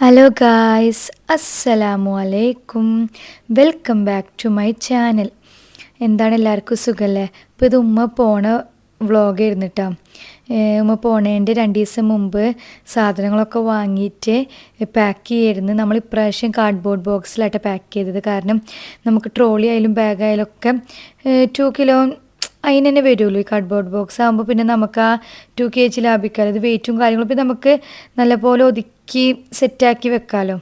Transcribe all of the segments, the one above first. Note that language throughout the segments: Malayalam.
ഹലോ ഗായ്സ്, അസ്സലാമു അലൈക്കും. Welcome back to my channel. എന്താണ് എല്ലാവർക്കും സുഖമല്ലേ? ഇപ്പോൾ ഇത് ഉമ്മ പോണ വ്ളോഗായിരുന്നു കേട്ടോ. ഉമ്മ പോണേൻ്റെ 2 ദിവസം മുമ്പ് സാധനങ്ങളൊക്കെ വാങ്ങിയിട്ട് പാക്ക് ചെയ്യായിരുന്നു. നമ്മൾ ഇപ്രാവശ്യം കാർഡ്ബോർഡ് ബോക്സിലായിട്ട് പാക്ക് ചെയ്തത്. കാരണം നമുക്ക് ട്രോളി ആയാലും ബാഗ് ആയാലും ഒക്കെ 2 കിലോ അതിന് തന്നെ വരുമല്ലോ. ഈ കാർഡ്ബോർഡ് ബോക്സ് ആകുമ്പോൾ പിന്നെ നമുക്ക് ആ 2 kg ലാഭിക്കാമല്ലോ. ഇത് വെയിറ്റും കാര്യങ്ങളും ഇപ്പം നമുക്ക് നല്ലപോലെ ഒതുക്കി സെറ്റാക്കി വെക്കാമല്ലോ.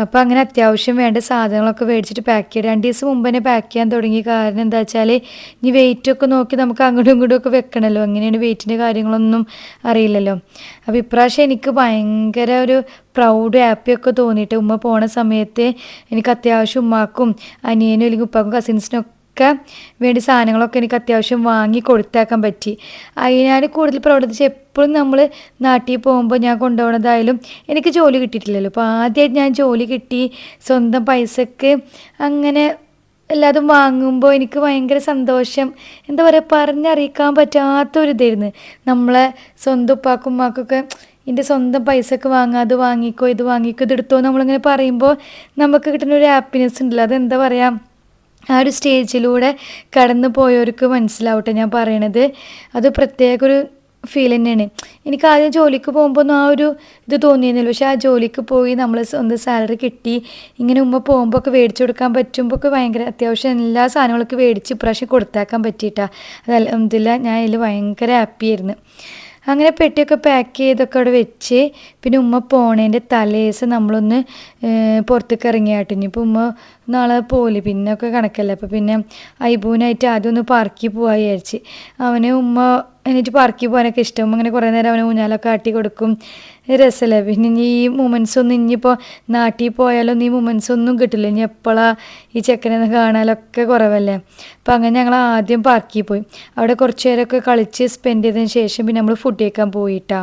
അപ്പോൾ അങ്ങനെ അത്യാവശ്യം വേണ്ട സാധനങ്ങളൊക്കെ മേടിച്ചിട്ട് പാക്ക് ചെയ്ത് 2 ദിവസം മുമ്പ് തന്നെ പാക്ക് ചെയ്യാൻ തുടങ്ങി. കാരണം എന്താ വെച്ചാൽ ഇനി വെയിറ്റൊക്കെ നോക്കി നമുക്ക് അങ്ങോട്ടും ഇങ്ങോട്ടും ഒക്കെ വെക്കണമല്ലോ. എങ്ങനെയാണ് വെയിറ്റിൻ്റെ കാര്യങ്ങളൊന്നും അറിയില്ലല്ലോ. അപ്പോൾ ഇപ്രാവശ്യം എനിക്ക് ഭയങ്കര ഒരു പ്രൗഡ് ഹാപ്പിയൊക്കെ തോന്നിയിട്ട് ഉമ്മ പോണ സമയത്ത് എനിക്ക് അത്യാവശ്യം ഉമ്മാക്കും അനിയനും അല്ലെങ്കിൽ ഉപ്പാക്കും കസിൻസിനൊക്കെ വേണ്ടി സാധനങ്ങളൊക്കെ എനിക്ക് അത്യാവശ്യം വാങ്ങി കൊടുത്തേക്കാൻ പറ്റി. അതിനാൽ കൂടുതൽ പ്രവർത്തിച്ച് എപ്പോഴും നമ്മൾ നാട്ടിൽ പോകുമ്പോൾ ഞാൻ കൊണ്ടുപോകുന്നതായാലും എനിക്ക് ജോലി കിട്ടിയിട്ടില്ലല്ലോ. അപ്പോൾ ആദ്യമായിട്ട് ഞാൻ ജോലി കിട്ടി സ്വന്തം പൈസക്ക് അങ്ങനെ എല്ലാതും വാങ്ങുമ്പോൾ എനിക്ക് ഭയങ്കര സന്തോഷം. എന്താ പറയുക, പറഞ്ഞറിയിക്കാൻ പറ്റാത്തൊരിതായിരുന്നു. നമ്മളെ സ്വന്തം ഉപ്പാക്കും ഉമ്മാക്കൊക്കെ എൻ്റെ സ്വന്തം പൈസക്ക് വാങ്ങാം, അത് വാങ്ങിക്കോ ഇത് വാങ്ങിക്കോ ഇതെടുത്തോ നമ്മളിങ്ങനെ പറയുമ്പോൾ നമുക്ക് കിട്ടുന്ന ഒരു ഹാപ്പിനെസ് ഉണ്ടല്ലോ. അതെന്താ പറയുക, ആ ഒരു സ്റ്റേജിലൂടെ കടന്നു പോയവർക്ക് മനസ്സിലാവട്ടെ ഞാൻ പറയണത്. അത് പ്രത്യേക ഒരു ഫീൽ തന്നെയാണ്. എനിക്ക് ആദ്യം ജോലിക്ക് പോകുമ്പോൾ ഒന്നും ആ ഒരു ഇത് തോന്നിയിരുന്നില്ല. പക്ഷേ ആ ജോലിക്ക് പോയി നമ്മൾ സ്വന്തം സാലറി കിട്ടി ഇങ്ങനെ ഉമ്മ പോകുമ്പോൾ ഒക്കെ മേടിച്ചു കൊടുക്കാൻ പറ്റുമ്പോൾ ഒക്കെ ഭയങ്കര അത്യാവശ്യം എല്ലാ സാധനങ്ങളൊക്കെ മേടിച്ച് ഇപ്രാവശ്യം കൊടുത്തേക്കാൻ പറ്റിയിട്ടാണ്. അത് അൽഹംദുലില്ലാ ഞാൻ അതിൽ ഭയങ്കര ഹാപ്പിയായിരുന്നു. അങ്ങനെ പെട്ടിയൊക്കെ പാക്ക് ചെയ്തൊക്കെ അവിടെ വെച്ച് പിന്നെ ഉമ്മ പോണേൻ്റെ തലേദിവസം നമ്മളൊന്ന് പുറത്തേക്ക് ഇറങ്ങിയാട്ട്. ഇനിയിപ്പോൾ ഉമ്മ നാളെ പോല് പിന്നെ ഒക്കെ കണക്കല്ലേ. അപ്പോൾ പിന്നെ ഐബൂനായിട്ട് ആദ്യം ഒന്ന് പാർക്കിൽ പോകാൻ വിചാരിച്ച്. അവന് ഉമ്മ എന്നിട്ട് പാർക്കിൽ പോകാനൊക്കെ ഇഷ്ടം. അങ്ങനെ കുറേ നേരം അവന് ഊഞ്ഞാലൊക്കെ ആട്ടി കൊടുക്കും, രസമല്ലേ. പിന്നെ ഇനി ഈ മൊമെൻറ്റ്സ് ഒന്നും ഇനിയിപ്പോൾ നാട്ടിൽ പോയാലൊന്നും ഈ മൊമെൻറ്റ്സ് ഒന്നും കിട്ടില്ല. ഇനി എപ്പോഴാണ് ഈ ചെക്കനെ കാണാനൊക്കെ കുറവല്ലേ. അപ്പം അങ്ങനെ ഞങ്ങൾ ആദ്യം പാർക്കിൽ പോയി. അവിടെ കുറച്ച് നേരമൊക്കെ കളിച്ച് സ്പെൻഡ് ചെയ്തതിന് ശേഷം പിന്നെ നമ്മൾ ഫുഡ് കഴിക്കാൻ പോയിട്ടാ.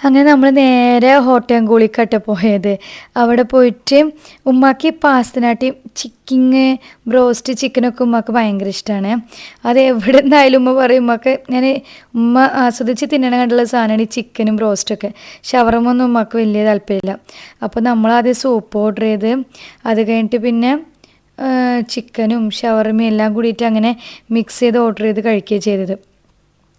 അങ്ങനെ നമ്മൾ നേരെ ഹോട്ടൻകൂളിക്കട്ട പോയത്. അവിടെ പോയിട്ട് ഉമ്മാക്ക് പാസ്തനാട്ടി ചിക്കിങ് ബ്രോസ്റ്റ് ചിക്കനൊക്കെ ഉമ്മാക്ക് ഭയങ്കര ഇഷ്ടമാണ്. അത് എവിടെ നിന്നായാലും ഉമ്മ പറയും ഉമ്മാക്ക് ഞാൻ ഉമ്മ ആസ്വദിച്ച് തിന്നണം കണ്ടുള്ള സാധനമാണ് ഈ ചിക്കനും ബ്രോസ്റ്റൊക്കെ. ഷവർമ ഒന്നും ഉമ്മാക്ക് വലിയ താല്പര്യമില്ല. അപ്പോൾ നമ്മളാദ്യം സൂപ്പ് ഓർഡർ ചെയ്ത് അത് കഴിഞ്ഞിട്ട് പിന്നെ ചിക്കനും ഷവർമയും എല്ലാം കൂടിയിട്ട് അങ്ങനെ മിക്സ് ചെയ്ത് ഓർഡർ ചെയ്ത് കഴിക്കുകയാണ് ചെയ്തത്.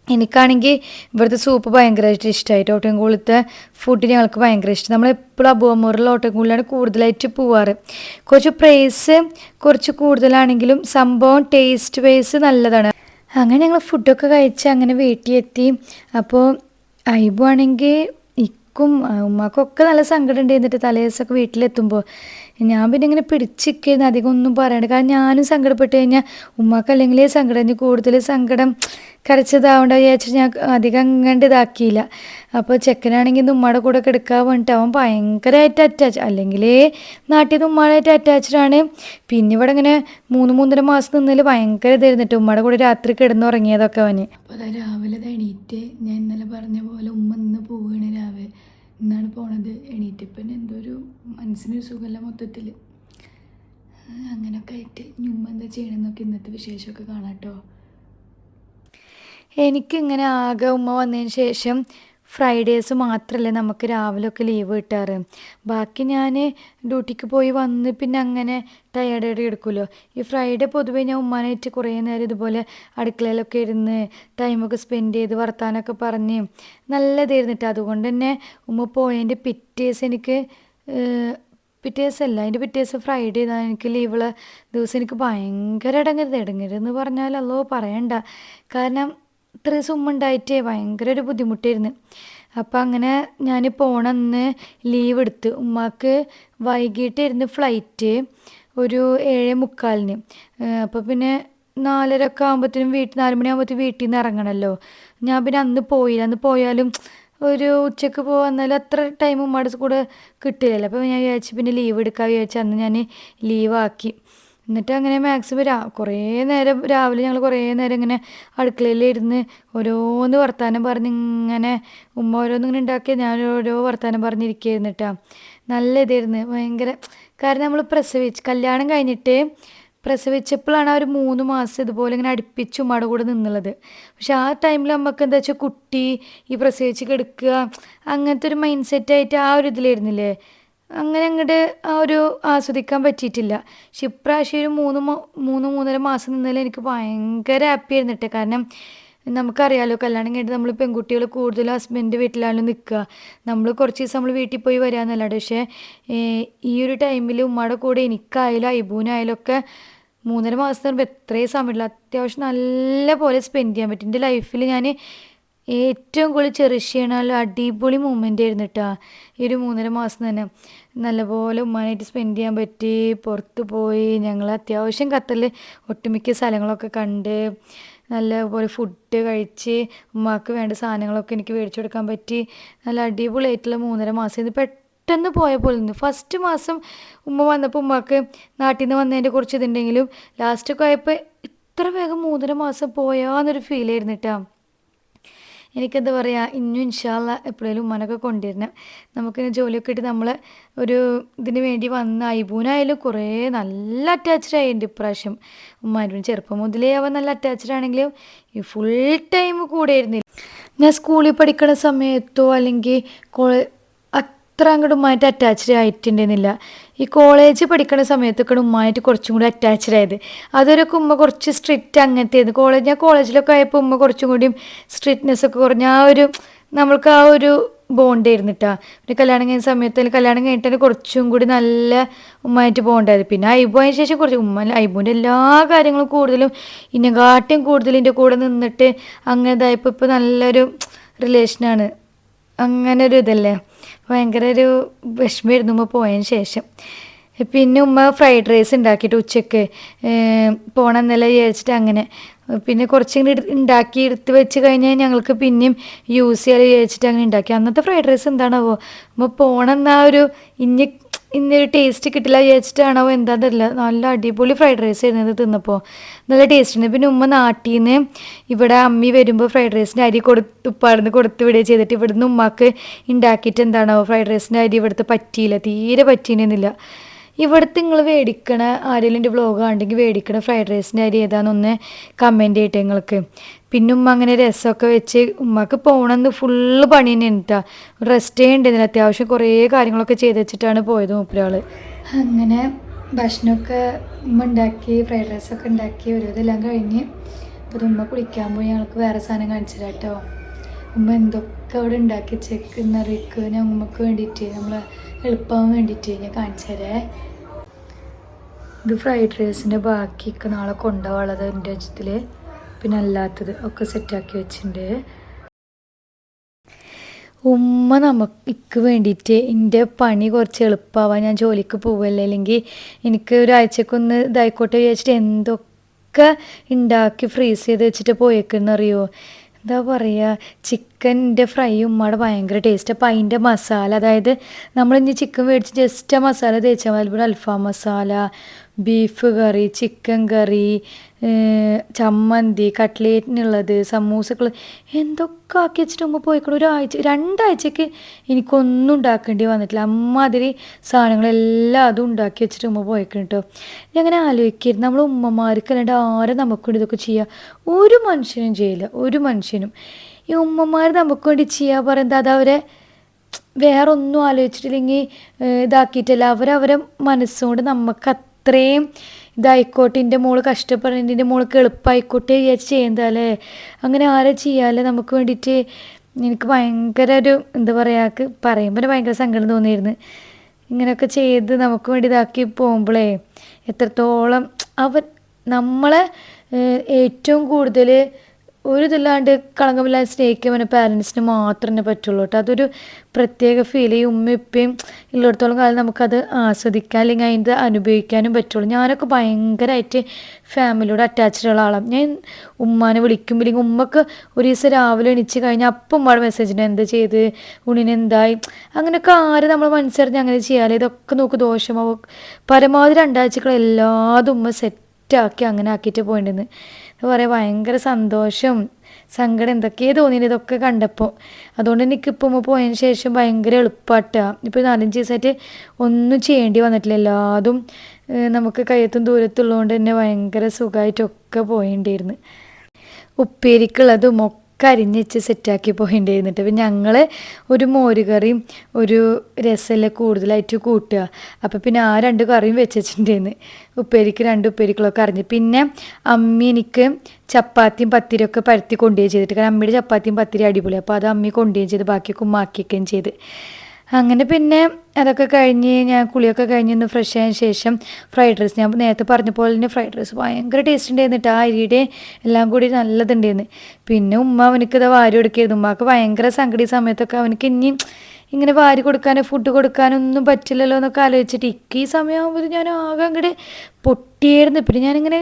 എനിക്കാണെങ്കിൽ ഇവിടുത്തെ സൂപ്പ് ഭയങ്കരമായിട്ട് ഇഷ്ടമായിട്ട് ഓട്ടൻകൂളത്തെ ഫുഡ് ഞങ്ങൾക്ക് ഭയങ്കര ഇഷ്ടം. നമ്മളെപ്പോഴും അബുവമ്മൂറിലുള്ള ഓട്ടൻകൂളിലാണ് കൂടുതലായിട്ട് പോവാറ്. കുറച്ച് പ്രൈസ് കുറച്ച് കൂടുതലാണെങ്കിലും സംഭവം ടേസ്റ്റ് വൈസ് നല്ലതാണ്. അങ്ങനെ ഞങ്ങൾ ഫുഡൊക്കെ കഴിച്ച് അങ്ങനെ വീട്ടിലെത്തി. അപ്പോൾ ഐബു ആണെങ്കിൽ ഇക്കും ഉമ്മാക്കൊക്കെ നല്ല സങ്കടം ഉണ്ടായിരുന്നിട്ട് തലേദിവസമൊക്കെ വീട്ടിലെത്തുമ്പോൾ. ഞാൻ പിന്നെ ഇങ്ങനെ പിടിച്ചിരിക്കുന്നു, അധികം ഒന്നും പറയണ്ട. കാരണം ഞാനും സങ്കടപ്പെട്ട് കഴിഞ്ഞാൽ ഉമ്മാക്ക് അല്ലെങ്കിൽ സങ്കടം ഇനി കൂടുതൽ സങ്കടം കരച്ചതാവേണ്ട വിചാരിച്ചിട്ട് ഞാൻ അധികം അങ്ങണ്ട് ഇതാക്കിയില്ല. അപ്പോൾ ചെക്കനാണെങ്കിൽ ഇന്ന് ഉമ്മയുടെ കൂടെ കിടക്കാൻ വേണ്ടിയിട്ട് അവൻ ഭയങ്കരമായിട്ട് അറ്റാച്ച്, അല്ലെങ്കിലേ നാട്ടിൽ നിന്ന് ഉമ്മയുമായിട്ട് അറ്റാച്ച്ഡാണ്. പിന്നെ ഇവിടെ ഇങ്ങനെ 3-3.5 മാസം നിന്നതിൽ ഭയങ്കര ഇതായിരുന്നിട്ട് ഉമ്മയുടെ കൂടെ രാത്രി കിടന്നുറങ്ങിയതൊക്കെ അവന്. അപ്പോൾ അതാ രാവിലെ എണീറ്റ് ഞാൻ ഇന്നലെ പറഞ്ഞ പോലെ ഉമ്മ ഇന്ന് പോവുകയാണ്. രാവിലെ ഇന്നാണ് പോണത്. എണീറ്റപ്പം എന്തോ ഒരു മനസ്സിനൊരു സുഖമല്ല മൊത്തത്തിൽ. അങ്ങനെയൊക്കെ ആയിട്ട് ഉമ്മ എന്താ ചെയ്യണമെന്നൊക്കെ ഇന്നത്തെ വിശേഷമൊക്കെ കാണാം കേട്ടോ. എനിക്കിങ്ങനെ ആകെ ഉമ്മ വന്നതിന് ശേഷം ഫ്രൈഡേസ് മാത്രമല്ലേ നമുക്ക് രാവിലെയൊക്കെ ലീവ് കിട്ടാറ്. ബാക്കി ഞാൻ ഡ്യൂട്ടിക്ക് പോയി വന്ന് പിന്നെ അങ്ങനെ ടയേർഡായിട്ട് എടുക്കുമല്ലോ. ഈ ഫ്രൈഡേ പൊതുവേ ഞാൻ ഉമ്മാനായിട്ട് കുറേ നേരം ഇതുപോലെ അടുക്കളയിലൊക്കെ ഇരുന്ന് ടൈമൊക്കെ സ്പെൻഡ് ചെയ്ത് വർത്താനമൊക്കെ പറഞ്ഞ് നല്ലതായിരുന്നിട്ട്. അതുകൊണ്ട് തന്നെ ഉമ്മ പോയതിൻ്റെ പിറ്റേസ് എനിക്ക് പിറ്റേസല്ല അതിൻ്റെ പിറ്റേസ് ഫ്രൈഡേ എനിക്ക് ലീവുള്ള ദിവസം എനിക്ക് ഭയങ്കര ഇടങ്ങരുതെന്ന് പറഞ്ഞാൽ അല്ലോ പറയണ്ട. കാരണം ഇത്രയും സുമ്മ ഉണ്ടായിട്ടേ ഭയങ്കര ഒരു ബുദ്ധിമുട്ടായിരുന്നു. അപ്പം അങ്ങനെ ഞാൻ പോണന്ന് ലീവ് എടുത്ത്. ഉമ്മാക്ക് വൈകിട്ടായിരുന്നു ഫ്ലൈറ്റ്, ഒരു 7:45. അപ്പോൾ പിന്നെ 4:30 ഒക്കെ ആകുമ്പോഴത്തേനും 4 മണിയാകുമ്പോഴത്തേനും വീട്ടിൽ നിന്ന് ഇറങ്ങണമല്ലോ. ഞാൻ പിന്നെ അന്ന് പോയില്ല. അന്ന് പോയാലും ഒരു ഉച്ചക്ക് വന്നാലും അത്ര ടൈം ഉമ്മയുടെ കൂടെ കിട്ടില്ലല്ലോ. അപ്പോൾ ഞാൻ വിചാരിച്ചു പിന്നെ ലീവ് എടുക്കാൻ വിചാരിച്ചു അന്ന് ഞാൻ ലീവാക്കി. എന്നിട്ട് അങ്ങനെ മാക്സിമം കുറേ നേരം രാവിലെ ഞങ്ങൾ കുറേ നേരം ഇങ്ങനെ അടുക്കളയിലിരുന്ന് ഓരോന്ന് വർത്താനം പറഞ്ഞ് ഇങ്ങനെ ഉമ്മ ഓരോന്നിങ്ങനെ ഉണ്ടാക്കി ഞാൻ ഓരോ വർത്താനം പറഞ്ഞിരിക്കുകയായിരുന്നു കേട്ടോ. നല്ല ഇതായിരുന്നു ഭയങ്കര. കാരണം നമ്മൾ കല്യാണം കഴിഞ്ഞിട്ട് പ്രസവിച്ചപ്പോഴാണ് ആ ഒരു 3 മാസം ഇതുപോലെ ഇങ്ങനെ അടുപ്പിച്ച് ഉമ്മയുടെ കൂടെ നിന്നുള്ളത്. പക്ഷെ ആ ടൈമിൽ നമുക്ക് എന്താ വെച്ചാൽ കുട്ടി ഈ പ്രസവിച്ച് കിടക്കുക അങ്ങനത്തെ ഒരു മൈൻഡ് സെറ്റായിട്ട് ആ ഒരു ഇതിലായിരുന്നില്ലേ, അങ്ങനെ അങ്ങോട്ട് ആ ഒരു ആസ്വദിക്കാൻ പറ്റിയിട്ടില്ല. പക്ഷെ ഇപ്രാവശ്യം ഒരു 3-3.5 മാസം നിന്നതിൽ എനിക്ക് ഭയങ്കര ഹാപ്പി ആയിരുന്നിട്ടെ. കാരണം നമുക്കറിയാലോ കല്യാണം കഴിഞ്ഞിട്ട് നമ്മൾ പെൺകുട്ടികൾ കൂടുതലും ഹസ്ബൻഡ് വീട്ടിലാണ് നിൽക്കുക. നമ്മൾ കുറച്ച് ദിവസം നമ്മൾ വീട്ടിൽ പോയി വരാമെന്നല്ലാണ്ട്. പക്ഷേ ഈ ഒരു ടൈമിൽ ഉമ്മയുടെ കൂടെ എനിക്കായാലും ഐബൂനായാലും ഒക്കെ 3.5 മാസം പറയുമ്പോൾ എത്രയും സമയമില്ല, അത്യാവശ്യം നല്ല പോലെ സ്പെൻഡ് ചെയ്യാൻ പറ്റും. എൻ്റെ ലൈഫിൽ ഞാൻ ഏറ്റവും കൂടുതൽ ചെറിഷ് ചെയ്യണ അടിപൊളി മൂമെൻ്റ് ആയിരുന്നു കേട്ടോ ഈ ഒരു 3.5 മാസം തന്നെ. നല്ലപോലെ ഉമ്മാനായിട്ട് സ്പെൻഡ് ചെയ്യാൻ പറ്റി. പുറത്ത് പോയി ഞങ്ങൾ അത്യാവശ്യം ഖത്തറിൽ ഒട്ടുമിക്ക സ്ഥലങ്ങളൊക്കെ കണ്ട് നല്ലപോലെ ഫുഡ് കഴിച്ച് ഉമ്മാക്ക് വേണ്ട സാധനങ്ങളൊക്കെ എനിക്ക് മേടിച്ചു കൊടുക്കാൻ പറ്റി. നല്ല അടിപൊളിയായിട്ടുള്ള 3.5 മാസം. ഇത് പെട്ടെന്ന് പോയ പോലെ നിന്ന്. ഫസ്റ്റ് മാസം ഉമ്മ വന്നപ്പോൾ ഉമ്മാക്ക് നാട്ടിൽ നിന്ന് വന്നതിൻ്റെ കുറച്ച് ഇതുണ്ടെങ്കിലും ലാസ്റ്റൊക്കെ ആയപ്പോൾ ഇത്ര വേഗം 3.5 മാസം പോയാന്നൊരു ഫീലായിരുന്നു കേട്ടോ. എനിക്കെന്താ പറയുക, ഇന്നും ഇൻഷാല്ല എപ്പോഴേലും ഉമ്മാനൊക്കെ കൊണ്ടുവരണം. നമുക്കിങ്ങനെ ജോലിയൊക്കെ ഇട്ട് നമ്മൾ ഒരു ഇതിന് വേണ്ടി വന്ന് ഐബൂനായാലും കുറേ നല്ല അറ്റാച്ച്ഡ് ആയിട്ടുണ്ട് ഇപ്രാവശ്യം ഉമ്മാനും. ചെറുപ്പം മുതലേ അവൻ നല്ല അറ്റാച്ച്ഡ് ആണെങ്കിലും ഈ ഫുൾ ടൈം കൂടെ ആയിരുന്നില്ല. ഞാൻ സ്കൂളിൽ പഠിക്കുന്ന സമയത്തോ അല്ലെങ്കിൽ അത്ര അങ്ങോട്ട് ഉമ്മായിട്ട് അറ്റാച്ച്ഡ് ആയിട്ടുണ്ടെന്നില്ല. ഈ കോളേജ് പഠിക്കുന്ന സമയത്തൊക്കെ ഉമ്മായിട്ട് കുറച്ചും കൂടി അറ്റാച്ച്ഡ് ആയത്. അതൊരൊക്കെ ഉമ്മ കുറച്ച് സ്ട്രിക്റ്റ് അങ്ങനത്തെ ആയിരുന്നു. ഞാൻ കോളേജിലൊക്കെ ആയപ്പോൾ ഉമ്മ കുറച്ചും കൂടിയും സ്ട്രിക്ട്നെസ് ഒക്കെ കുറഞ്ഞ ആ ഒരു നമ്മൾക്ക് ആ ഒരു ബോണ്ട് ആയിരുന്നു കേട്ടോ. പിന്നെ കല്യാണം കഴിഞ്ഞ സമയത്ത് കല്യാണം കഴിഞ്ഞിട്ട് കുറച്ചും കൂടി നല്ല ഉമ്മായിട്ട് ബോണ്ടായത്. പിന്നെ ഐബു അതിന് ശേഷം കുറച്ച് ഐബുവിൻ്റെ എല്ലാ കാര്യങ്ങളും കൂടുതലും ഇന്നെക്കാട്ടും കൂടുതൽ എൻ്റെ കൂടെ നിന്നിട്ട് അങ്ങനെ ഇതായപ്പോൾ ഇപ്പോൾ നല്ലൊരു റിലേഷനാണ്. അങ്ങനെ ഒരു ഇതല്ലേ, ഭയങ്കര ഒരു വിഷമമായിരുന്നു ഉമ്മ പോയതിന് ശേഷം. പിന്നെ ഉമ്മ ഫ്രൈഡ് റൈസ് ഉണ്ടാക്കിയിട്ട് ഉച്ചയ്ക്ക് പോകണമെന്നല്ല വിചാരിച്ചിട്ട് അങ്ങനെ പിന്നെ കുറച്ചിങ്ങനെ ഉണ്ടാക്കി എടുത്ത് വെച്ച് കഴിഞ്ഞാൽ ഞങ്ങൾക്ക് പിന്നെയും യൂസ് ചെയ്യാൻ വിചാരിച്ചിട്ട് അങ്ങനെ ഉണ്ടാക്കി. അന്നത്തെ ഫ്രൈഡ് റൈസ് എന്താണാവോ ഉമ്മ പോകണമെന്നാ ഒരു ഇന്നൊരു ടേസ്റ്റ് കിട്ടില്ല വിചാരിച്ചിട്ടാണോ എന്താണെന്നറിയില്ല. നല്ല അടിപൊളി ഫ്രൈഡ് റൈസ് ആയിരുന്നു തിന്നപ്പോൾ, നല്ല ടേസ്റ്റ് ഉണ്ട്. പിന്നെ ഉമ്മ നാട്ടിൽ നിന്ന് ഇവിടെ അമ്മി വരുമ്പോൾ ഫ്രൈഡ് റൈസിൻ്റെ അരി ഉപ്പാടുന്ന് കൊടുത്ത് വിടുകയും ചെയ്തിട്ട് ഇവിടുന്ന് ഉമ്മാക്ക് ഉണ്ടാക്കിയിട്ട് എന്താണോ ഫ്രൈഡ് റൈസിൻ്റെ അരി ഇവിടുത്തെ പറ്റിയില്ല, തീരെ പറ്റിയിരുന്നില്ല. ഇവിടുത്തെ നിങ്ങൾ മേടിക്കണ ആരെങ്കിലും എൻ്റെ വ്ളോഗ് കണ്ടെങ്കിൽ മേടിക്കണ ഫ്രൈഡ് റൈസിൻ്റെ അരി ഏതാണെന്നൊന്ന് കമൻറ്റ് ചെയ്തിട്ട് നിങ്ങൾക്ക്. പിന്നെ ഉമ്മ അങ്ങനെ രസമൊക്കെ വെച്ച് ഉമ്മക്ക് പോകണമെന്ന് ഫുള്ള് പണി തന്നെ ഉണ്ടാ, റെസ്റ്റ് ചെയ്യേണ്ടതിന് അത്യാവശ്യം കുറേ കാര്യങ്ങളൊക്കെ ചെയ്ത് വെച്ചിട്ടാണ് പോയത് മൂപ്പരാൾ. അങ്ങനെ ഭക്ഷണമൊക്കെ ഉമ്മ ഉണ്ടാക്കി ഫ്രൈഡ് റൈസൊക്കെ ഉണ്ടാക്കി ഒരു ഇതെല്ലാം കഴിഞ്ഞ് അപ്പോൾ ഉമ്മ കുളിക്കാൻ പോയി. ഞങ്ങൾക്ക് വേറെ സാധനം കാണിച്ചില്ല കേട്ടോ. ഉമ്മ എന്തൊക്കെ അവിടെ ഉണ്ടാക്കി ചെക്കുന്നറിയിക്ക് ഞാൻ ഉമ്മക്ക് വേണ്ടിയിട്ട് നമ്മൾ എളുപ്പമാകാൻ വേണ്ടിയിട്ട് ഞാൻ കാണിച്ചു തരേ. ഇത് ഫ്രൈഡ് റൈസിൻ്റെ ബാക്കിയൊക്കെ നാളെ കൊണ്ടുപോകാനുള്ളത് എൻ്റെ വെച്ചത്തിൽ, പിന്നെ അല്ലാത്തത് ഒക്കെ സെറ്റാക്കി വെച്ചിട്ടുണ്ട്. ഉമ്മ എനിക്ക് വേണ്ടിയിട്ട് എൻ്റെ പണി കുറച്ച് എളുപ്പമാവാൻ ഞാൻ ജോലിക്ക് പോവല്ലേ, അല്ലെങ്കിൽ എനിക്ക് ഒരാഴ്ചക്കൊന്ന് ഇതായിക്കോട്ടെ വിചാരിച്ചിട്ട് എന്തൊക്കെ ഉണ്ടാക്കി ഫ്രീസ് ചെയ്ത് വെച്ചിട്ട് പോയേക്കെന്നറിയോ. എന്താ പറയുക, ചിക്കൻ്റെ ഫ്രൈ ഉമ്മയുടെ ഭയങ്കര ടേസ്റ്റ്. അപ്പോൾ അതിൻ്റെ മസാല, അതായത് നമ്മളിനി ചിക്കൻ മേടിച്ച് ജസ്റ്റ് ആ മസാല തേച്ചാൽ മതി. അതുപോലെ അൽഫാം മസാല, ബീഫ് കറി, ചിക്കൻ കറി, ചമ്മന്തി, കട്ട്ലേറ്റിനുള്ളത്, സമൂസകൾ എന്തൊക്കെ ആക്കി വെച്ചിട്ട് ഉമ്മ പോയിക്കണം. 2 ആഴ്ചക്ക് എനിക്കൊന്നും ഉണ്ടാക്കേണ്ടി വന്നിട്ടില്ല. അമ്മാതിരി സാധനങ്ങളെല്ലാം അതും ഉണ്ടാക്കി വെച്ചിട്ട് ഉമ്മ പോയിക്കണം കേട്ടോ. ഞാൻ അങ്ങനെ ആലോചിക്കരുത്, നമ്മൾ ഉമ്മമാർക്ക് അല്ലാണ്ട് ആരും നമുക്ക് വേണ്ടി ഇതൊക്കെ ചെയ്യുക ഒരു മനുഷ്യനും ചെയ്യില്ല, ഒരു മനുഷ്യനും. ഈ ഉമ്മമാർ നമുക്ക് വേണ്ടി ചെയ്യുക പറയുന്നത് അതവരെ വേറെ ഒന്നും ആലോചിച്ചിട്ടില്ലെങ്കിൽ ഇതാക്കിയിട്ടല്ല, അവരവരെ മനസ്സുകൊണ്ട് നമുക്ക് അത്രയും ഇതായിക്കോട്ടെ, എൻ്റെ മോള് കഷ്ടപ്പെടുന്നുണ്ട്, എൻ്റെ മോൾക്ക് എളുപ്പമായിക്കോട്ടെ വിചാരിച്ച് ചെയ്യുന്നതല്ലേ. അങ്ങനെ ആരെ ചെയ്യാല്ലേ നമുക്ക് വേണ്ടിയിട്ട്. എനിക്ക് ഭയങ്കര ഒരു എന്താ പറയുക, പറയുമ്പോൾ ഭയങ്കര സങ്കടം തോന്നിയിരുന്നു. ഇങ്ങനെയൊക്കെ ചെയ്ത് നമുക്ക് വേണ്ടി ഇതാക്കി പോകുമ്പോഴേ എത്രത്തോളം നമ്മളെ ഏറ്റവും കൂടുതൽ ഒരു ഇതില്ലാണ്ട് കളങ്കമില്ലാതെ സ്നേഹിക്കാൻ പിന്നെ പാരൻസിന് മാത്രമേ പറ്റുള്ളൂ കേട്ടോ. അതൊരു പ്രത്യേക ഫീൽ. ഈ ഉമ്മ ഇപ്പയും ഉള്ളിടത്തോളം കാലം നമുക്കത് ആസ്വദിക്കാൻ അല്ലെങ്കിൽ അതിൻ്റെ അനുഭവിക്കാനും പറ്റുള്ളൂ. ഞാനൊക്കെ ഭയങ്കരമായിട്ട് ഫാമിലിയോട് അറ്റാച്ച്ഡ് ഉള്ള ആളാണ്. ഞാൻ ഉമ്മാനെ വിളിക്കും, ഇല്ലെങ്കിൽ ഉമ്മക്ക് ഒരു ദിവസം രാവിലെ എണീച്ച് കഴിഞ്ഞാൽ അപ്പം ഉമ്മയുടെ മെസ്സേജിന് എന്ത് ചെയ്ത്, ഉണ്ണിന് എന്തായി, അങ്ങനെയൊക്കെ ആര് നമ്മൾ മനസ്സറിഞ്ഞ് അങ്ങനെ ചെയ്യാതെ ഇതൊക്കെ നോക്ക് ദോഷമാവും. പരമാവധി 2 ആഴ്ചകൾ എല്ലാതും ഉമ്മ സെറ്റാക്കി അങ്ങനെ ആക്കിയിട്ട് പോയിട്ടുണ്ടെന്ന് പറയാം. ഭയങ്കര സന്തോഷം സങ്കടം എന്തൊക്കെയോ തോന്നിയിട്ട് ഇതൊക്കെ കണ്ടപ്പോൾ. അതുകൊണ്ട് എനിക്കിപ്പോൾ ഉമ്മ പോയതിന് ശേഷം ഭയങ്കര എളുപ്പമാട്ടാ. ഇപ്പോൾ 4-5 ദിവസമായിട്ട് ഒന്നും ചെയ്യേണ്ടി വന്നിട്ടില്ല. എല്ലാതും നമുക്ക് കയ്യെത്തും ദൂരത്തുള്ളതുകൊണ്ട് തന്നെ ഭയങ്കര സുഖമായിട്ടൊക്കെ പോയിണ്ടായിരുന്നു. ഉപ്പേരിക്കുള്ളതും ഒക്കെ അരിഞ്ഞ് വെച്ച് സെറ്റാക്കി പോയിണ്ടായിരുന്നിട്ട് പിന്നെ ഞങ്ങൾ ഒരു മോരുകറിയും ഒരു രസമല്ലേ കൂടുതലായിട്ട് കൂട്ടുക. അപ്പോൾ പിന്നെ ആ 2 കറിയും വെച്ചിട്ടുണ്ടായിരുന്നു. ഉപ്പേരിക്ക് 2 ഉപ്പേരികളൊക്കെ അറിഞ്ഞ്. പിന്നെ അമ്മി എനിക്ക് ചപ്പാത്തിയും പത്തിരിയൊക്കെ പരത്തി കൊണ്ടുപോയി ചെയ്തിട്ട്, കാരണം അമ്മയുടെ ചപ്പാത്തിയും പത്തിരി അടിപൊളി. അപ്പോൾ അത് അമ്മി കൊണ്ടുപോയി ചെയ്ത് ബാക്കിയൊക്കെ ഉമ്മാക്കിയൊക്കെയും ചെയ്ത്. അങ്ങനെ പിന്നെ അതൊക്കെ കഴിഞ്ഞ് ഞാൻ കുളിയൊക്കെ കഴിഞ്ഞ് ഒന്ന് ഫ്രഷ് ആയതിനു ശേഷം ഫ്രൈഡ് റൈസ്, ഞാൻ നേരത്തെ പറഞ്ഞ പോലെ തന്നെ ഫ്രൈഡ് റൈസ് ഭയങ്കര ടേസ്റ്റ് ഉണ്ടായിരുന്നിട്ട്. ആ അരിയുടെ എല്ലാം കൂടി നല്ലതുണ്ടായിരുന്നു. പിന്നെ ഉമ്മ അവനക്ക് ഇത് വാരി കൊടുക്കായിരുന്നു. ഉമ്മക്ക് ഭയങ്കര സങ്കടം. ഈ സമയത്തൊക്കെ അവനക്ക് ഇനി ഇങ്ങനെ വാരി കൊടുക്കാനോ ഫുഡ് കൊടുക്കാനൊന്നും പറ്റില്ലല്ലോ എന്നൊക്കെ ആലോചിച്ചിട്ട് ഈ സമയമാകുമ്പോൾ ഞാൻ ആകെ അങ്ങോട്ട് പൊട്ടിയായിരുന്നു. പിന്നെ ഞാനിങ്ങനെ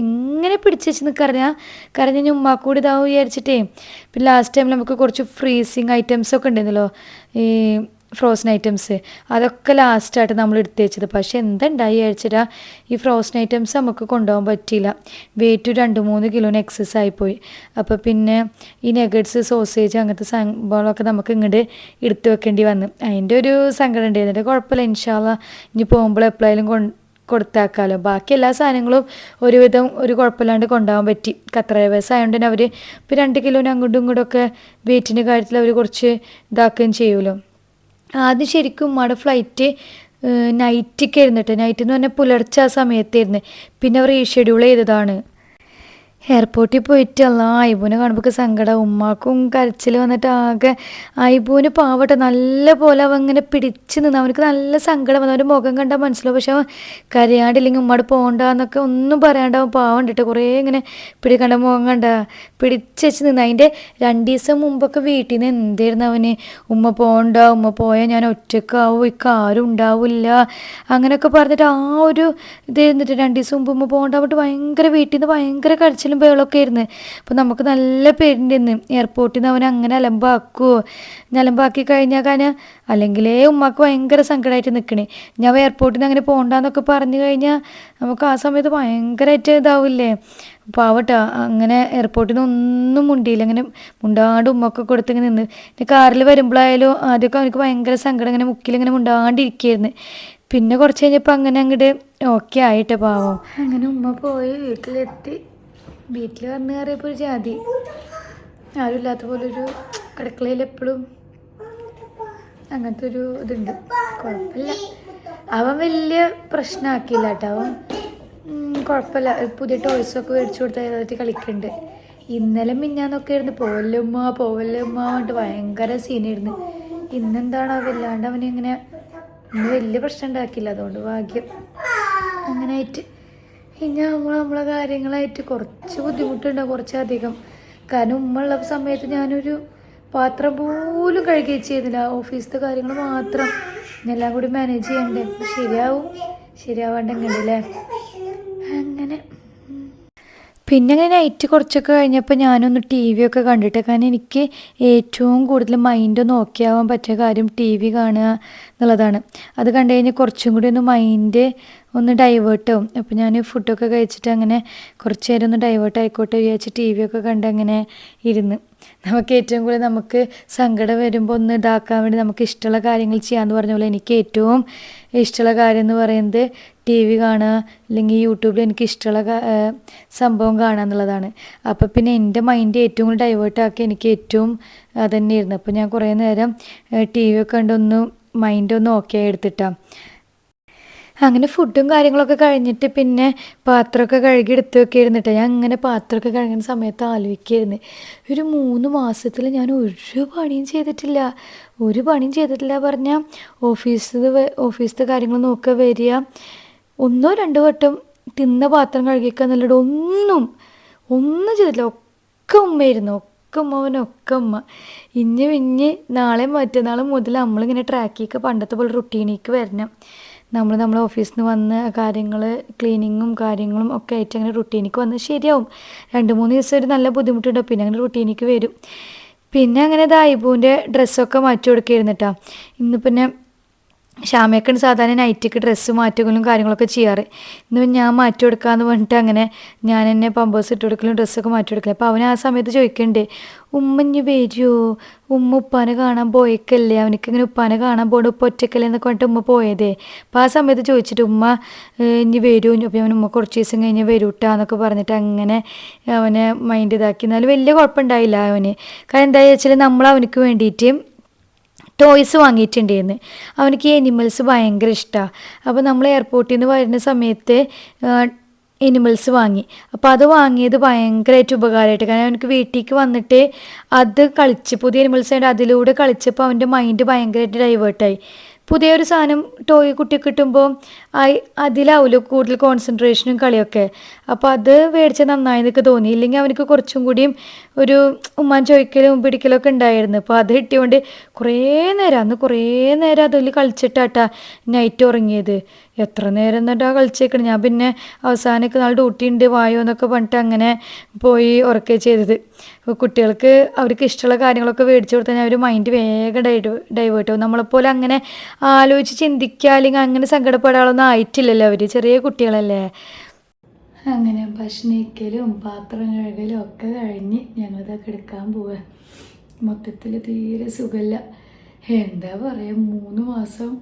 എങ്ങനെ പിടിച്ച് വെച്ച് നിൽക്കറിഞ്ഞാൽ കരഞ്ഞ് ഉമ്മാക്ക് കൂടി ഇതാവും വിചാരിച്ചിട്ടേ. പിന്നെ ലാസ്റ്റ് ടൈമിൽ നമുക്ക് കുറച്ച് ഫ്രീസിങ് ഐറ്റംസ് ഒക്കെ ഉണ്ടായിരുന്നല്ലോ, ഈ ഫ്രോസൺ ഐറ്റംസ്, അതൊക്കെ ലാസ്റ്റായിട്ട് നമ്മൾ എടുത്ത് വെച്ചത്. പക്ഷെ എന്തുണ്ടായി വിചാരിച്ചിട്ടാ ഈ ഫ്രോസൺ ഐറ്റംസ് നമുക്ക് കൊണ്ടുപോകാൻ പറ്റിയില്ല. വെയിറ്റ് 2-3 കിലോന് എക്സസ് ആയിപ്പോയി. അപ്പോൾ പിന്നെ ഈ നെഗറ്റ്സ്, സോസേജ് അങ്ങനത്തെ സംഭവങ്ങളൊക്കെ നമുക്ക് ഇങ്ങോട്ട് എടുത്ത് വെക്കേണ്ടി വന്നു. അതിൻ്റെ ഒരു സങ്കടം ഉണ്ടായിരുന്നിട്ട് കുഴപ്പമില്ല, ഇൻഷാ അല്ലാ ഇനി പോകുമ്പോൾ എപ്പോഴായാലും കൊടുത്താക്കാമല്ലോ. ബാക്കി എല്ലാ സാധനങ്ങളും ഒരുവിധം ഒരു കുഴപ്പമില്ലാണ്ട് കൊണ്ടുപോകാൻ പറ്റി. ഖത്തർ എയർവേസ് ആയതുകൊണ്ട് തന്നെ അവർ ഇപ്പോൾ 2 കിലോന് അങ്ങോട്ടും ഇങ്ങോട്ടൊക്കെ വെയിറ്റിൻ്റെ കാര്യത്തിൽ അവർ കുറച്ച് ഇതാക്കുകയും ചെയ്യുമല്ലോ. ആദ്യം ശരിക്കും ഉമ്മയുടെ ഫ്ലൈറ്റ് നൈറ്റൊക്കെ ആയിരുന്നിട്ട്, നൈറ്റ് എന്ന് പറഞ്ഞാൽ പുലർച്ചെ ആ സമയത്തായിരുന്നു. പിന്നെ അവർ റീഷെഡ്യൂൾ ചെയ്തതാണ്. എയർപോർട്ടിൽ പോയിട്ട് ഐബുവിനെ കാണുമ്പോൾ സങ്കടം. ഉമ്മാക്കും കരച്ചിൽ വന്നിട്ട് ആകെ ഐബുവിന് പാവട്ടെ നല്ല പോലെ അവൻ ഇങ്ങനെ പിടിച്ച് നിന്ന് അവനക്ക് നല്ല സങ്കടം വന്നു. അവൻ്റെ മുഖം കണ്ടാൽ മനസ്സിലാവും. പക്ഷെ അവൻ കരയാണ്ടില്ലെങ്കിൽ ഉമ്മയോട് പോകണ്ടെന്നൊക്കെ ഒന്നും പറയാണ്ട് അവൻ പാവം കണ്ടിട്ട് കുറേ ഇങ്ങനെ പിടിക്കണ്ട മുഖം കണ്ട പിടിച്ച് വെച്ച് നിന്ന്. അതിൻ്റെ 2 ദിവസം മുമ്പൊക്കെ വീട്ടിൽ നിന്ന് എന്തായിരുന്നു അവന്, ഉമ്മ പോകണ്ട, ഉമ്മ പോയാൽ ഞാൻ ഒറ്റക്കാവും, ഇക്കാരും ഉണ്ടാവില്ല അങ്ങനെയൊക്കെ പറഞ്ഞിട്ട് ആ ഒരു ഇതായിരുന്നിട്ട് 2 ദിവസം മുമ്പ് ഉമ്മ പോകണ്ടാവിട്ട് ഭയങ്കര വീട്ടിൽ നിന്ന് ഭയങ്കര കരച്ചിലും ബഹളമൊക്കെ ആയിരുന്നു. അപ്പോൾ നമുക്ക് നല്ല പേരുണ്ടായിരുന്നു എയർപോർട്ടിൽ നിന്ന് അവൻ അങ്ങനെ അലമ്പാക്കി കഴിഞ്ഞാൽ. കാരണം അല്ലെങ്കിലേ ഉമ്മാക്ക് ഭയങ്കര സങ്കടമായിട്ട് നിൽക്കണേ. ഞാൻ എയർപോർട്ടിൽ നിന്ന് അങ്ങനെ പോകണ്ടെന്നൊക്കെ പറഞ്ഞു കഴിഞ്ഞാൽ നമുക്ക് ആ സമയത്ത് ഭയങ്കരമായിട്ട് ഇതാവില്ലേ. പാവട്ടാ അങ്ങനെ എയർപോർട്ടിൽ നിന്ന് ഒന്നും മുണ്ടിയില്ല, അങ്ങനെ മുണ്ടാണ്ട് ഉമ്മൊക്കെ കൊടുത്തിങ്ങനെ നിന്ന്. പിന്നെ കാറിൽ വരുമ്പോഴായാലും ആദ്യമൊക്കെ അവനക്ക് ഭയങ്കര സങ്കടം, ഇങ്ങനെ മുക്കിലിങ്ങനെ മുണ്ടാണ്ടിരിക്കുകയായിരുന്നു. പിന്നെ കുറച്ച് കഴിഞ്ഞപ്പോൾ അങ്ങനെ അങ്ങോട്ട് ഓക്കെ ആയിട്ട് പാവം. അങ്ങനെ ഉമ്മ പോയി വീട്ടിലെത്തി. വീട്ടിൽ വന്ന് കയറിയപ്പോൾ ഒരു ജാതി ആരും ഇല്ലാത്ത പോലെ ഒരു അടുക്കളയിൽ എപ്പോഴും അങ്ങനത്തെ ഒരു ഇതുണ്ട്. കുഴപ്പമില്ല, അവൻ വലിയ പ്രശ്നമാക്കിയില്ല കേട്ടോ. അവൻ കുഴപ്പമില്ല, പുതിയ ടോയ്സൊക്കെ മേടിച്ചു കൊടുത്താൽ ഏതായിട്ട് കളിക്കുന്നുണ്ട്. ഇന്നലെ മിഞ്ഞാന്നൊക്കെ ആയിരുന്നു പോവല്ലേ ഉമ്മ പറഞ്ഞിട്ട് ഭയങ്കര സീനായിരുന്നു. ഇന്നെന്താണ് വല്ലാണ്ട് അവനിങ്ങനെ ഇന്ന് വലിയ പ്രശ്നം ഉണ്ടാക്കിയില്ല, അതുകൊണ്ട് ഭാഗ്യം. അങ്ങനെ ആയിട്ട് ഇനി നമ്മളെ കാര്യങ്ങളായിട്ട് കുറച്ച് ബുദ്ധിമുട്ടുണ്ടാവും, കുറച്ചധികം. കാരണം ഉമ്മ ഉള്ള സമയത്ത് ഞാനൊരു പാത്രം പോലും കഴുകുകയും ചെയ്യുന്നില്ല. ഓഫീസിലത്തെ കാര്യങ്ങൾ മാത്രം എല്ലാം കൂടി മാനേജ് ചെയ്യണ്ടേ. ശരിയാവാണ്ടെങ്കിലല്ലേ അങ്ങനെ. പിന്നെ അങ്ങനെ നൈറ്റ് കുറച്ചൊക്കെ കഴിഞ്ഞപ്പോൾ ഞാനൊന്ന് ടി വി ഒക്കെ കണ്ടിട്ട്, കാരണം എനിക്ക് ഏറ്റവും കൂടുതൽ മൈൻഡൊന്ന് ഓക്കെ ആവാൻ പറ്റിയ കാര്യം ടി വി കാണുക എന്നുള്ളതാണ്. അത് കണ്ടു കഴിഞ്ഞാൽ കുറച്ചും കൂടി ഒന്ന് മൈൻഡ് ഒന്ന് ഡൈവേർട്ട് ആവും. അപ്പോൾ ഞാൻ ഫുഡൊക്കെ കഴിച്ചിട്ട് അങ്ങനെ കുറച്ച് നേരം ഒന്ന് ഡൈവേർട്ട് ആയിക്കോട്ടെ വിചാരിച്ച് ടി വി ഒക്കെ കണ്ട് അങ്ങനെ ഇരുന്ന്. നമുക്ക് ഏറ്റവും കൂടുതൽ നമുക്ക് സങ്കടം വരുമ്പോൾ ഒന്ന് ഇതാക്കാൻ വേണ്ടി നമുക്ക് ഇഷ്ടമുള്ള കാര്യങ്ങൾ ചെയ്യാമെന്ന് പറഞ്ഞ പോലെ എനിക്ക് ഏറ്റവും ഇഷ്ടമുള്ള കാര്യം എന്ന് പറയുന്നത് ടി വി കാണുക, അല്ലെങ്കിൽ യൂട്യൂബിൽ എനിക്ക് ഇഷ്ടമുള്ള സംഭവം കാണുക എന്നുള്ളതാണ്. അപ്പോൾ പിന്നെ എൻ്റെ മൈൻഡ് ഏറ്റവും കൂടുതൽ ഡൈവേർട്ട് ആക്കി എനിക്ക് ഏറ്റവും അതുതന്നെയായിരുന്നു. അപ്പോൾ ഞാൻ കുറേ നേരം ടി വി ഒക്കെ കണ്ടൊന്ന് മൈൻഡൊന്ന് ഓക്കെ ആയി എടുത്തിട്ടാണ്. അങ്ങനെ ഫുഡും കാര്യങ്ങളൊക്കെ കഴിഞ്ഞിട്ട് പിന്നെ പാത്രമൊക്കെ കഴുകി എടുത്ത് വെക്കിയിരുന്നിട്ട് ഞാൻ അങ്ങനെ പാത്രമൊക്കെ കഴുകുന്ന സമയത്ത് ആലോചിക്കായിരുന്നു, ഒരു 3 മാസത്തിൽ ഞാൻ ഒരു പണിയും ചെയ്തിട്ടില്ല പറഞ്ഞാൽ ഓഫീസിലത്തെ കാര്യങ്ങൾ നോക്കുക, വരിക, 1-2 വട്ടം തിന്ന പാത്രം കഴുകിക്കുക എന്നല്ലാണ്ട് ഒന്നും ചെയ്തിട്ടില്ല. ഒക്കെ ഉമ്മയായിരുന്നു, ഒക്കെ ഉമ്മവനൊക്കെ ഉമ്മ. ഇഞ്ഞ് നാളെ മറ്റന്നാൾ മുതൽ നമ്മളിങ്ങനെ ട്രാക്കിലേക്ക് പണ്ടത്തെ പോലെ റുട്ടീനിലേക്ക് വരണം. നമ്മളെ ഓഫീസിൽ നിന്ന് വന്ന് കാര്യങ്ങൾ ക്ലീനിങ്ങും കാര്യങ്ങളും ഒക്കെ ആയിട്ട് അങ്ങനെ റുട്ടീനിലേക്ക് വന്ന് ശരിയാവും. 2-3 ദിവസം ഒരു നല്ല ബുദ്ധിമുട്ടുണ്ടാവും, പിന്നെ അങ്ങനെ റുട്ടീനിലേക്ക് വരും. പിന്നെ അങ്ങനെ ദൈബുവിൻ്റെ ഡ്രസ്സൊക്കെ മാറ്റി കൊടുക്കുകയായിരുന്നു. ഇന്ന് പിന്നെ ഷാമയൊക്കെയാണ് സാധാരണ നൈറ്റിക്ക് ഡ്രസ്സ് മാറ്റുകയും കാര്യങ്ങളൊക്കെ ചെയ്യാറ്. ഇന്ന് ഞാൻ മാറ്റി കൊടുക്കാമെന്ന് പറഞ്ഞിട്ട് അങ്ങനെ ഞാൻ എന്നെ പമ്പേഴ്സ് ഇട്ട് കൊടുക്കലും ഡ്രസ്സൊക്കെ മാറ്റി കൊടുക്കലും. അപ്പോൾ അവൻ ആ സമയത്ത് ചോദിക്കണ്ടേ, ഉമ്മ ഇനി വരുമോ, ഉമ്മ ഉപ്പാനെ കാണാൻ പോയേക്കല്ലേ, അവനക്കിങ്ങനെ ഉപ്പാനെ കാണാൻ പോകണ്ട, ഉപ്പ ഒറ്റക്കല്ലേ എന്നൊക്കെ പറഞ്ഞിട്ട് ഉമ്മ പോയതേ. അപ്പോൾ ആ സമയത്ത് ചോദിച്ചിട്ട് ഉമ്മ ഇനി വരുമോ, അപ്പോൾ അവൻ ഉമ്മ കുറച്ച് ദിവസം കഴിഞ്ഞ് വരൂട്ടാന്നൊക്കെ പറഞ്ഞിട്ട് അങ്ങനെ അവനെ മൈൻഡ് ഇതാക്കി. എന്നാലും വലിയ കുഴപ്പമുണ്ടായില്ല അവന്. കാരണം എന്താണെന്ന് വെച്ചാൽ നമ്മൾ അവനക്ക് വേണ്ടിയിട്ട് ടോയ്സ് വാങ്ങിയിട്ടുണ്ടായിരുന്നു. അവനക്ക് ഈ എനിമൽസ് ഭയങ്കര ഇഷ്ടമാണ്. അപ്പോൾ നമ്മൾ എയർപോർട്ടിൽ നിന്ന് വരുന്ന സമയത്ത് എനിമൽസ് വാങ്ങി. അപ്പോൾ അത് വാങ്ങിയത് ഭയങ്കരമായിട്ട് ഉപകാരമായിട്ട്. കാരണം അവനക്ക് വീട്ടിലേക്ക് വന്നിട്ട് അത് കളിച്ച് പുതിയ എനിമൽസ് ആയിട്ട് അതിലൂടെ കളിച്ചപ്പോൾ അവൻ്റെ മൈൻഡ് ഭയങ്കരമായിട്ട് ഡൈവേർട്ടായി. പുതിയൊരു സാധനം ടോയ് കുട്ടിക്ക് കിട്ടുമ്പോൾ അതിലാവുമല്ലോ കൂടുതൽ കോൺസെൻട്രേഷനും കളിയൊക്കെ. അപ്പോൾ അത് മേടിച്ചാൽ നന്നായി എന്നൊക്കെ തോന്നി. ഇല്ലെങ്കിൽ അവനക്ക് കുറച്ചും കൂടിയും ഒരു ഉമ്മാൻ ചോദിക്കലും പിടിക്കലൊക്കെ ഉണ്ടായിരുന്നു. അപ്പോൾ അത് കിട്ടിയോണ്ട് കുറേ നേരം അതിൽ കളിച്ചിട്ടാട്ടാ നൈറ്റ് ഉറങ്ങിയത്. എത്ര നേരം എന്നിട്ടാണ് കളിച്ചേക്കണം. ഞാൻ പിന്നെ അവസാനമൊക്കെ നാളെ ഡ്യൂട്ടി ഉണ്ട് വായോ എന്നൊക്കെ പറഞ്ഞിട്ട് അങ്ങനെ പോയി ഉറക്കുകയും ചെയ്തത്. അപ്പോൾ കുട്ടികൾക്ക് അവർക്ക് ഇഷ്ടമുള്ള കാര്യങ്ങളൊക്കെ മേടിച്ചു കൊടുത്താൽ അവർ മൈൻഡ് വേഗം ഡൈവേർട്ട് ആവും. നമ്മളെപ്പോലെ അങ്ങനെ ആലോചിച്ച് ചിന്തിക്കുക അല്ലെങ്കിൽ അങ്ങനെ സങ്കടപ്പെടാനൊന്നും ആയിട്ടില്ലല്ലോ, അവർ ചെറിയ കുട്ടികളല്ലേ. അങ്ങനെ ഭക്ഷണം കഴിക്കലും പാത്രം കഴുകലും ഒക്കെ കഴിഞ്ഞ് ഞങ്ങളിതൊക്കെ എടുക്കാൻ പോവുക. മൊത്തത്തിൽ തീരെ സുഖമില്ല. എന്താ പറയുക, 3 മാസം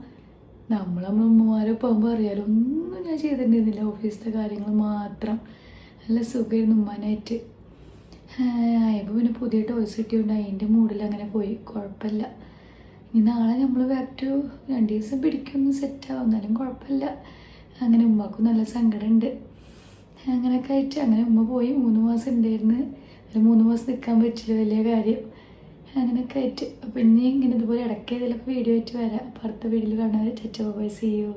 നമ്മളമ്മമാരെ പോകുമ്പോൾ അറിയാലോ ഒന്നും ഞാൻ ചെയ്തിട്ടുണ്ടായിരുന്നില്ല. ഓഫീസിലത്തെ കാര്യങ്ങൾ മാത്രം. നല്ല സുഖമായിരുന്നു ഉമ്മാനായിട്ട്. അതിപ്പോൾ പിന്നെ പുതിയ ടോയ്സ് കിട്ടിയോണ്ട് അതിൻ്റെ മൂഡിൽ അങ്ങനെ പോയി. കുഴപ്പമില്ല. ഇനി നാളെ നമ്മൾ ബാക്ക് ടു 2 ദിവസം പിടിക്കൊന്നും സെറ്റാവും, എന്നാലും കുഴപ്പമില്ല. അങ്ങനെ ഉമ്മക്കും നല്ല സങ്കടമുണ്ട്. അങ്ങനെയൊക്കെ ആയിട്ട് അങ്ങനെ ഉമ്മ പോയി. 3 മാസം ഉണ്ടായിരുന്നു. അതിൽ 3 മാസം നിൽക്കാൻ പറ്റില്ല, വലിയ കാര്യം. അങ്ങനെയൊക്കെ ആയിട്ട് അപ്പോൾ ഇനി ഇങ്ങനെ ഇതുപോലെ ഇടയ്ക്ക് ഇതിലൊക്കെ വീഡിയോ ആയിട്ട് വരാം. അപ്പോൾ അടുത്ത വീഡിയോയിൽ കാണാൻ tata bye bye, see U.